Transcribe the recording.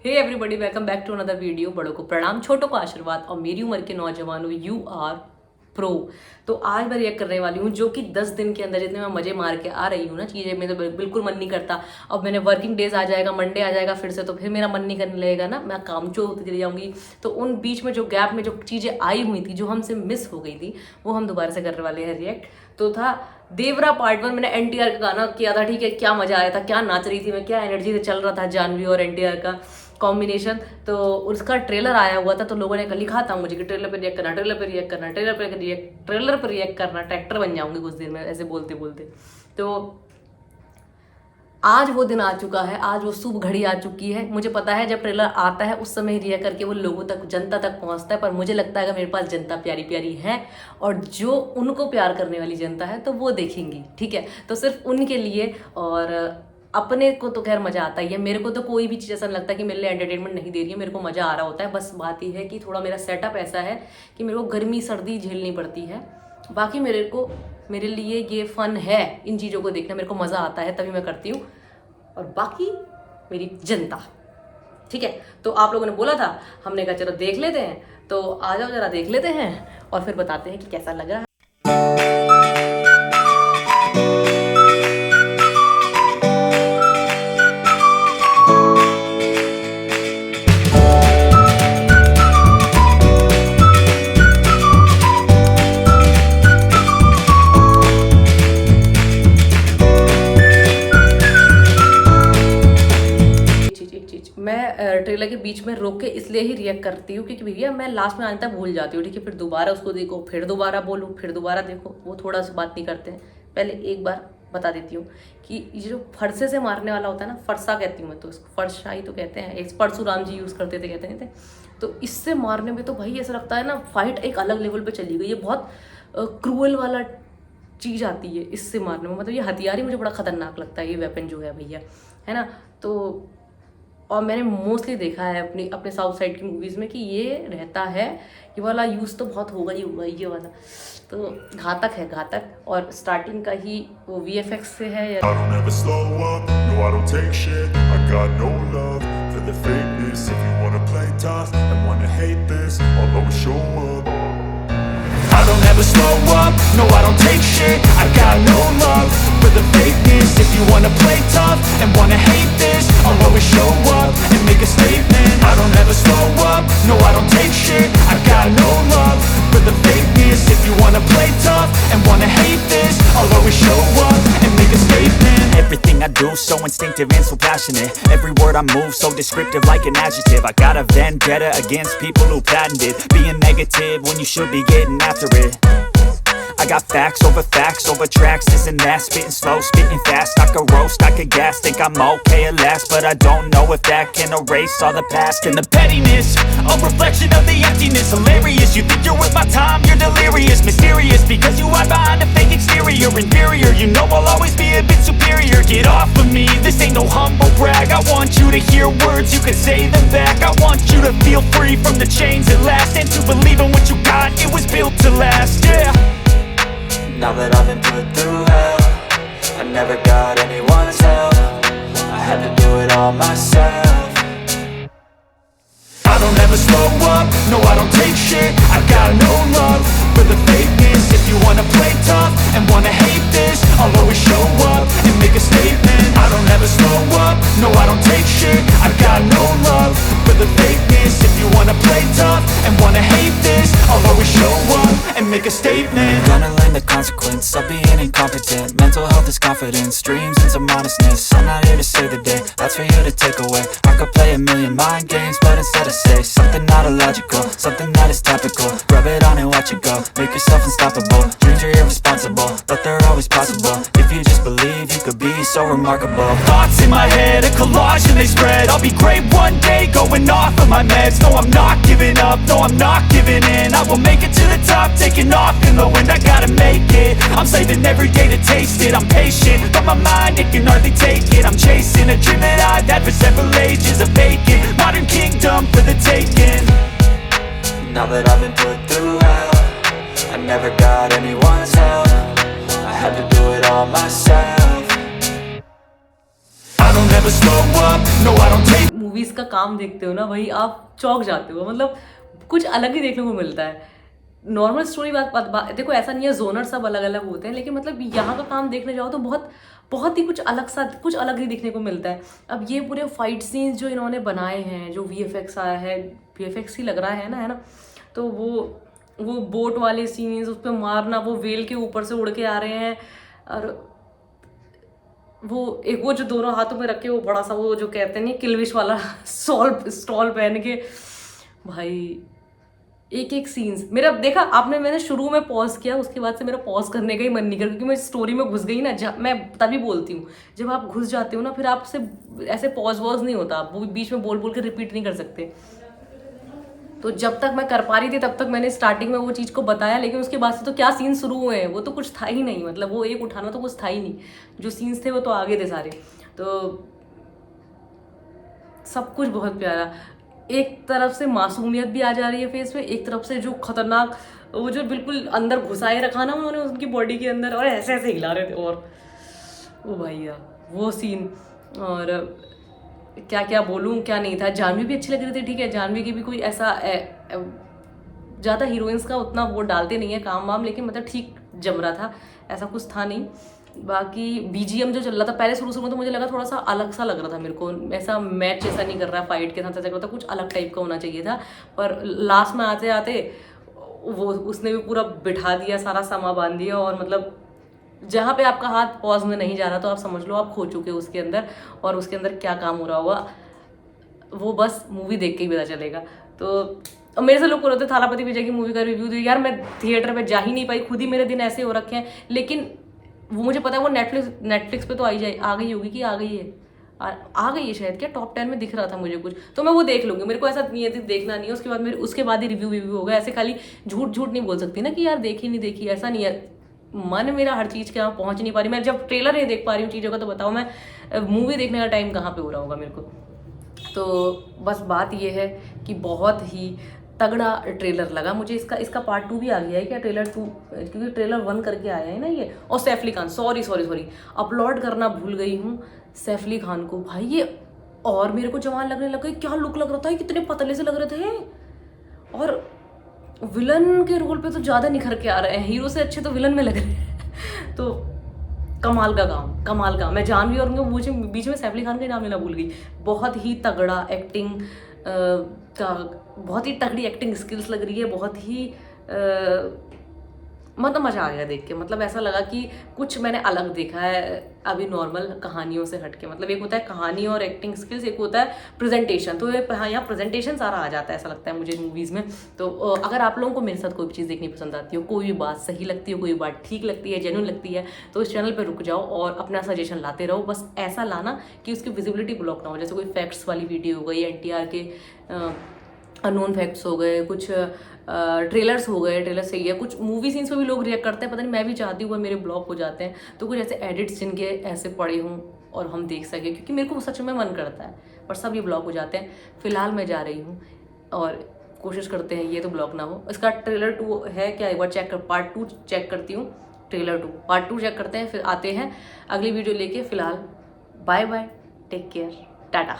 Hey everybody, welcome back to another video. बड़ों को प्रणाम, छोटों को आशीर्वाद और मेरी उम्र के नौजवानों यू आर प्रो। तो आज मैं रिएक्ट करने वाली हूँ जो कि 10 दिन के अंदर जितने मैं मजे मार के आ रही हूँ ना चीज़ें, मेरे तो बिल्कुल मन नहीं करता। अब मैंने वर्किंग डेज आ जाएगा, मंडे आ जाएगा फिर से, तो फिर मेरा मन नहीं करने लगेगा ना, मैं कामचोर होती चली जाऊँगी। तो उन बीच में जो गैप में जो चीज़ें आई हुई थी, जो हमसे मिस हो गई थी, वो हम दोबारा से करने वाले हैं रिएक्ट। तो था देवरा पार्ट 1। मैंने एनटीआर का गाना किया था, ठीक है, क्या मजा आया था, क्या नाच रही थी मैं, क्या एनर्जी से चल रहा था जानवी और एनटीआर का कॉम्बिनेशन। तो उसका ट्रेलर आया हुआ था, तो लोगों ने लिखा था मुझे कि ट्रेलर पे रिएक्ट करना, ट्रेलर पे रिएक्ट करना, ट्रेलर पे रिएक्ट करना। ट्रैक्टर बन जाऊंगी कुछ देर में ऐसे बोलते बोलते। तो आज वो दिन आ चुका है, आज वो शुभ घड़ी आ चुकी है। मुझे पता है जब ट्रेलर आता है उस समय रिएक्ट करके वो लोगों तक, जनता तक पहुंचता है, पर मुझे लगता है कि मेरे पास जनता प्यारी प्यारी है और जो उनको प्यार करने वाली जनता है तो वो देखेंगी, ठीक है। तो सिर्फ उनके लिए, और अपने को तो खैर मजा आता ही है। मेरे को तो कोई भी चीज़ ऐसा नहीं लगता कि मेरे लिए एंटरटेनमेंट नहीं दे रही है, मेरे को मजा आ रहा होता है। बस बात ये है कि थोड़ा मेरा सेटअप ऐसा है कि मेरे को गर्मी सर्दी झेलनी पड़ती है। बाकी मेरे लिए ये फन है, इन चीज़ों को देखना मेरे को मज़ा आता है, तभी मैं करती हूँ। और बाकी मेरी जनता, ठीक है। तो आप लोगों ने बोला था, हमने कहा चलो देख लेते हैं, तो आ जाओ जरा देख लेते हैं और फिर बताते हैं कि कैसा लग रहा है। मैं ट्रेलर के बीच में रोक के इसलिए ही रिएक्ट करती हूँ क्योंकि भैया मैं लास्ट में आने तक भूल जाती हूँ, ठीक है। फिर दोबारा उसको देखो, फिर दोबारा बोलो, फिर दोबारा देखो, वो थोड़ा सा बात नहीं करते हैं। पहले एक बार बता देती हूँ कि ये जो फरसे से मारने वाला होता है ना, फरसा कहती हूँ मैं तो इसको, फरसा ही तो कहते हैं, एक परशुराम जी यूज़ करते थे, कहते नहीं थे। तो इससे मारने में तो भाई ऐसा लगता है ना, फाइट एक अलग लेवल पर चली गई। ये बहुत क्रूअल वाला चीज़ आती है इससे मारने में, मतलब ये हथियार ही मुझे बड़ा खतरनाक लगता है, ये वेपन जो है भैया, है ना। तो और मैंने मोस्टली देखा है अपने साउथ साइड की मूवीज़ में कि ये रहता है, ये वाला यूज़ तो बहुत होगा ही होगा ये वाला। तो घातक है, घातक। और स्टार्टिंग का ही वो VFX से है या I don't ever slow up, no I don't take shit. I got no love for the fakeness. If you wanna play tough and wanna hate this, I'll always show up and make a statement. I don't ever slow up, no I don't take shit. I got no love for the fakeness. If you wanna play tough and wanna hate this, I'll always show up and make a statement. Everything I do so instinctive and so passionate. Every word I move so descriptive like an adjective. I got a vendetta against people who patented being negative when you should be getting after it. I got facts over tracks, this and that. Spitting slow, spitting fast. I could roast, I could gas. Think I'm okay at last, but I don't know if that can erase all the past. And the pettiness, a reflection of the emptiness. Hilarious, you think you're worth my time, you're delirious. Mysterious, because you hide behind a fake exterior. Inferior, you know I'll always be a bit superior. Get off of me, this ain't no humble brag. I want you to hear words, you can say them back. I want you to feel free from the chains at last, and to believe in what you got, it was built to last, yeah. Now that I've been put through hell, I never got anyone's help. I had to do it all myself. I don't ever slow up, no I don't take shit. I got no love for the fakeness. If you wanna play tough and wanna hate this, I'll always show up and make a statement. I don't ever slow up, no I don't take shit. I got no love for the fakeness. If you wanna play tough and wanna hate this, I'll always show up and make a statement. Gonna learn the consequence of being incompetent. Mental health is confidence, dreams and some honestness. I'm not here to save the day, that's for you to take away. I could play a million mind games, but instead I say something not illogical, something that is topical. Rub it on and watch it go, make yourself unstoppable. Dreams are irresponsible, but they're always possible. If you just believe, you could be so remarkable. Thoughts in my head, a collage and they spread. I'll be great one day, going off of my meds. No, I'm not giving up, no, I'm not giving in. I will make it to the top, taking off in the wind. I gotta make it, I'm saving every day to taste it. I'm patient, but my mind, it can hardly take it. I'm chasing a dream that I've had for several ages. A vacant, modern kingdom for the taking. Now that I've been put through hell, I never got anyone's help. I had to do it all myself. I don't ever never slow up, no I don't take movies का काम देखते हो ना भाई, आप चौंक जाते हो, मतलब कुछ अलग ही देखने को मिलता है। नॉर्मल स्टोरी बात देखो, ऐसा नहीं है जोनर सब अलग अलग होते हैं, लेकिन मतलब यहाँ का काम देखने जाओ तो बहुत ही कुछ अलग ही देखने को मिलता है। अब ये पूरे फाइट सीन्स जो इन्होंने बनाए हैं, जो VFX आया है, VFX ही लग रहा है ना, तो वो बोट वाले सीन्स, उस पर मारना, वो वेल के ऊपर से उड़ के आ रहे हैं, और वो जो दोनों हाथों में रखे, वो बड़ा सा वो जो कहते नहीं किलविश वाला स्टॉल पहन के, भाई एक सीन्स मेरा देखा आपने, मैंने शुरू में पॉज किया, उसके बाद से मेरा पॉज करने का ही मन नहीं कर, क्योंकि मैं स्टोरी में घुस गई ना। मैं तभी बोलती हूँ, जब आप घुस जाते हो ना, फिर आपसे ऐसे पॉज वॉज नहीं होता, आप वो बीच में बोल के रिपीट नहीं कर सकते। तो जब तक मैं कर पा रही थी तब तक मैंने स्टार्टिंग में वो चीज़ को बताया, लेकिन उसके बाद से तो क्या सीन शुरू हुए हैं, वो तो कुछ था ही नहीं, मतलब वो एक उठाना तो कुछ था ही नहीं, जो सीन्स थे वो तो आगे थे सारे। तो सब कुछ बहुत प्यारा, एक तरफ से मासूमियत भी आ जा रही है फेस पे, एक तरफ से जो खतरनाक, वो जो बिल्कुल अंदर घुसाए रखा ना उन्होंने उनकी बॉडी के अंदर, और ऐसे ऐसे हिला रहे थे, और ओ भैया वो सीन, और क्या क्या बोलूँ क्या नहीं था। जानवी भी अच्छी लग रही थी, ठीक है, जानवी की भी कोई ऐसा ज़्यादा हीरोइंस का उतना वो डालते नहीं है काम वाम, लेकिन मतलब ठीक जम रहा था, ऐसा कुछ था नहीं। बाकी BGM जो चल रहा था पहले शुरू में, तो मुझे लगा थोड़ा सा अलग सा लग रहा था मेरे को, ऐसा मैच ऐसा नहीं कर रहा फाइट के साथ, ऐसा कर रहा था, कुछ अलग टाइप का होना चाहिए था। पर लास्ट में आते आते वो उसने भी पूरा बिठा दिया, सारा सामा बांध दिया, और मतलब जहाँ पे आपका हाथ पॉज में नहीं जा रहा तो आप समझ लो आप खो चुके हो उसके अंदर, और उसके अंदर क्या काम हो रहा होगा वो बस मूवी देख के ही पता चलेगा। तो मेरे से लोग बोलते थालापति विजय की मूवी का रिव्यू दो, यार मैं थिएटर में जा ही नहीं पाई, खुद ही मेरे दिन ऐसे हो रखे हैं, लेकिन वो मुझे पता है वो नेटफ्लिक्स पे तो आ गई होगी, कि आ गई है, आ गई है शायद, क्या टॉप 10 में दिख रहा था मुझे कुछ, तो मैं वो देख लूँगी, मेरे को ऐसा नहीं है देखना नहीं है, उसके बाद ही रिव्यू होगा। ऐसे खाली झूठ नहीं बोल सकती ना कि यार देखी नहीं देखी, ऐसा नहीं है, मन मेरा हर चीज़ के यहाँ पहुँच नहीं पा रही, मैं जब ट्रेलर नहीं देख पा रही हूँ चीज़ों का, तो बताओ मैं मूवी देखने का टाइम कहाँ पे हो रहा होगा मेरे को। तो बस बात ये है कि बहुत ही तगड़ा ट्रेलर लगा मुझे। इसका पार्ट 2 भी आ गया है क्या, ट्रेलर 2, क्योंकि ट्रेलर 1 करके आया है ना ये। और सैफ अली खान, सॉरी अपलोड करना भूल गई हूँ सैफ अली खान को, भाई ये और मेरे को जवान लगने लग गई, क्या लुक लग रहा था, कितने पतले से लग रहे थे, और विलन के रोल पे तो ज़्यादा निखर के आ रहे हैं, हीरो से अच्छे तो विलन में लग रहे हैं। तो कमाल का। मैं जानवी और उनके बीच में सैफ अली खान का नाम लेना भूल गई। बहुत ही तगड़ा एक्टिंग का, बहुत ही तगड़ी एक्टिंग स्किल्स लग रही है, बहुत ही मतलब मज़ा आ गया देख के, मतलब ऐसा लगा कि कुछ मैंने अलग देखा है अभी नॉर्मल कहानियों से हटके। मतलब एक होता है कहानी और एक्टिंग स्किल्स, एक होता है प्रेजेंटेशन, तो यहाँ प्रेजेंटेशन सारा आ जाता है ऐसा लगता है मुझे मूवीज़ में। तो अगर आप लोगों को मेरे साथ कोई भी चीज़ देखनी पसंद आती हो, कोई भी बात सही लगती हो, कोई बात ठीक लगती है, जेन्युइन लगती है, तो इस चैनल पर रुक जाओ और अपना सजेशन लाते रहो। बस ऐसा लाना कि उसकी विजिबिलिटी ब्लॉक ना हो, जैसे कोई फैक्ट्स वाली वीडियो हो गई, NTR के अननोन फैक्ट्स हो गए, कुछ ट्रेलर्स हो गए, ट्रेलर सही है, कुछ मूवी सीन्स पे भी लोग रिएक्ट करते हैं, पता नहीं मैं भी चाहती हूँ मेरे ब्लॉग हो जाते हैं, तो कुछ ऐसे एडिट्स जिनके ऐसे पड़े हों और हम देख सकें, क्योंकि मेरे को सच में मन करता है, पर सब ये ब्लॉग हो जाते हैं। फिलहाल मैं जा रही हूँ और कोशिश करते हैं ये तो ब्लॉग ना हो। इसका ट्रेलर 2 है क्या, एक बार चेक कर, पार्ट 2 चेक करती हूँ, ट्रेलर 2 पार्ट 2 चेक करते हैं, फिर आते हैं अगली वीडियो लेके। फिलहाल bye bye, take care, Tata.